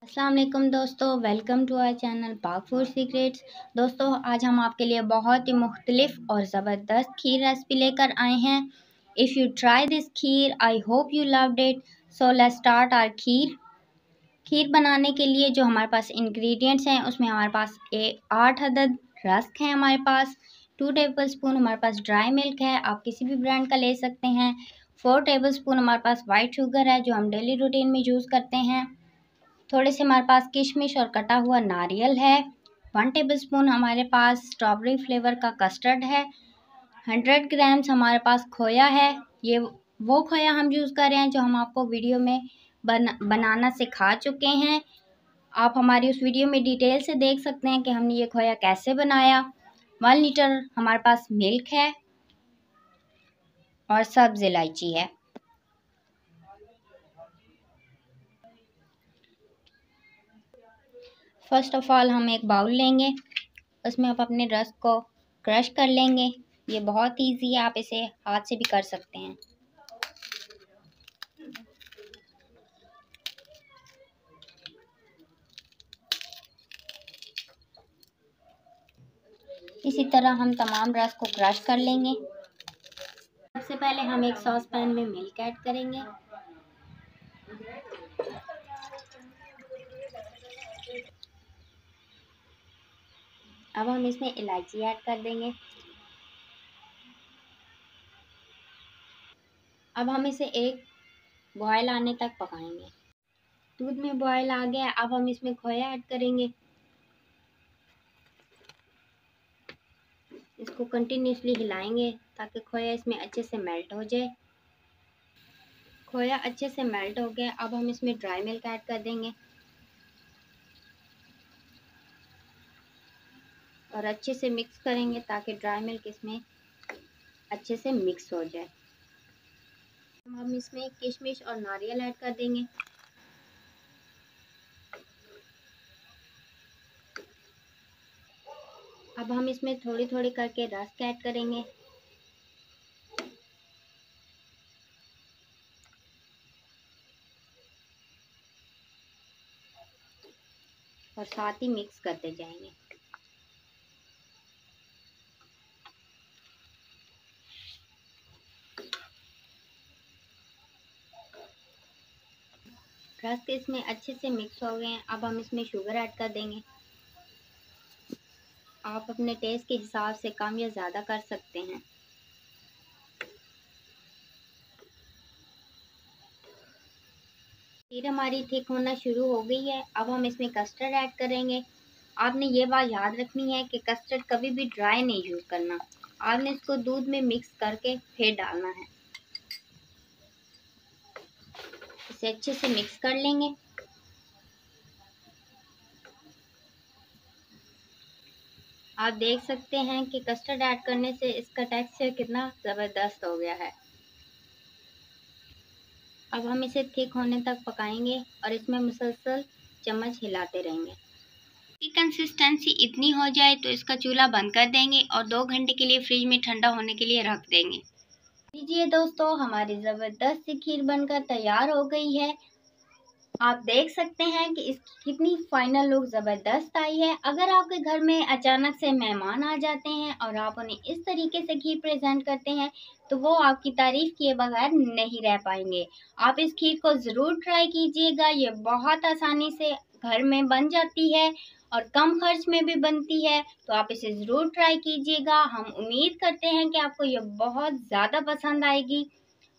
अस्सलाम वालेकुम दोस्तों, वेलकम टू आवर चैनल पाक फूड सीक्रेट्स। दोस्तों आज हम आपके लिए बहुत ही मुख्तलिफ और ज़बरदस्त खीर रेसिपी लेकर आए हैं। If you try this kheer I hope you loved it. So let's start our kheer बनाने के लिए जो हमारे पास इंग्रेडिएंट्स हैं उसमें हमारे पास 8 अदद रस्क हैं। हमारे पास 2 टेबलस्पून हमारे पास ड्राई मिल्क है, आप किसी भी ब्रांड का ले सकते हैं। 4 टेबलस्पून हमारे पास वाइट शुगर है जो हम डेली रूटीन में यूज़ करते हैं। थोड़े से हमारे पास किशमिश और कटा हुआ नारियल है। 1 टेबलस्पून हमारे पास स्ट्रॉबेरी फ्लेवर का कस्टर्ड है। 100 ग्राम्स हमारे पास खोया है। ये वो खोया हम यूज़ कर रहे हैं जो हम आपको वीडियो में बनाना सिखा चुके हैं। आप हमारी उस वीडियो में डिटेल से देख सकते हैं कि हमने ये खोया कैसे बनाया। 1 लीटर हमारे पास मिल्क है और सब्ज़ इलायची है। फर्स्ट ऑफ ऑल हम एक बाउल लेंगे, उसमें आप अपने रस्क को क्रश कर लेंगे। ये बहुत इजी है, आप इसे हाथ से भी कर सकते हैं। इसी तरह हम तमाम रस्क को क्रश कर लेंगे। सबसे पहले हम एक सॉस पैन में मिल्क ऐड करेंगे। अब हम इसमें इलायची ऐड कर देंगे। अब हम इसे एक बॉयल आने तक पकाएंगे। दूध में बॉयल आ गया, अब हम इसमें खोया ऐड करेंगे। इसको कंटिन्यूसली हिलाएंगे ताकि खोया इसमें अच्छे से मेल्ट हो जाए। खोया अच्छे से मेल्ट हो गया, अब हम इसमें ड्राई मिल्क ऐड कर देंगे और अच्छे से मिक्स करेंगे ताकि ड्राई मिल्क इसमें अच्छे से मिक्स हो जाए। हम इसमें किशमिश और नारियल ऐड कर देंगे। अब हम इसमें थोड़ी थोड़ी करके रस्क ऐड करेंगे। और साथ ही मिक्स करते जाएंगे। रस्क इसमें अच्छे से मिक्स हो गए हैं, अब हम इसमें शुगर ऐड कर देंगे। आप अपने टेस्ट के हिसाब से कम या ज़्यादा कर सकते हैं। खीर हमारी थिक होना शुरू हो गई है, अब हम इसमें कस्टर्ड ऐड करेंगे। आपने ये बात याद रखनी है कि कस्टर्ड कभी भी ड्राई नहीं यूज़ करना, आपने इसको दूध में मिक्स करके फिर डालना है। इसे अच्छे से मिक्स कर लेंगे। आप देख सकते हैं कि कस्टर्ड ऐड करने से इसका टेक्सचर कितना ज़बरदस्त हो गया है। अब हम इसे थिक होने तक पकाएंगे और इसमें मुसलसल चम्मच हिलाते रहेंगे। की कंसिस्टेंसी इतनी हो जाए तो इसका चूल्हा बंद कर देंगे और 2 घंटे के लिए फ्रिज में ठंडा होने के लिए रख देंगे। लीजिए दोस्तों, हमारी ज़बरदस्त सी खीर बनकर तैयार हो गई है। आप देख सकते हैं कि इसकी कितनी फाइनल लुक ज़बरदस्त आई है। अगर आपके घर में अचानक से मेहमान आ जाते हैं और आप उन्हें इस तरीके से खीर प्रेजेंट करते हैं तो वो आपकी तारीफ किए बगैर नहीं रह पाएंगे। आप इस खीर को ज़रूर ट्राई कीजिएगा, ये बहुत आसानी से घर में बन जाती है और कम खर्च में भी बनती है, तो आप इसे ज़रूर ट्राई कीजिएगा। हम उम्मीद करते हैं कि आपको ये बहुत ज़्यादा पसंद आएगी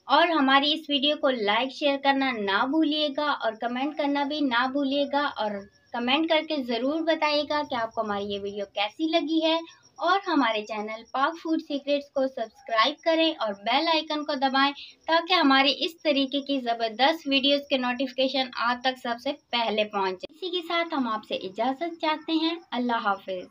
और हमारी इस वीडियो को लाइक शेयर करना ना भूलिएगा और कमेंट करना भी ना भूलिएगा और कमेंट करके ज़रूर बताइएगा कि आपको हमारी ये वीडियो कैसी लगी है। और हमारे चैनल पाक फूड सीक्रेट्स को सब्सक्राइब करें और बेल आइकन को दबाएं ताकि हमारी इस तरीके की ज़बरदस्त वीडियोस के नोटिफिकेशन आप तक सबसे पहले पहुंचे। इसी के साथ हम आपसे इजाज़त चाहते हैं। अल्लाह हाफिज़।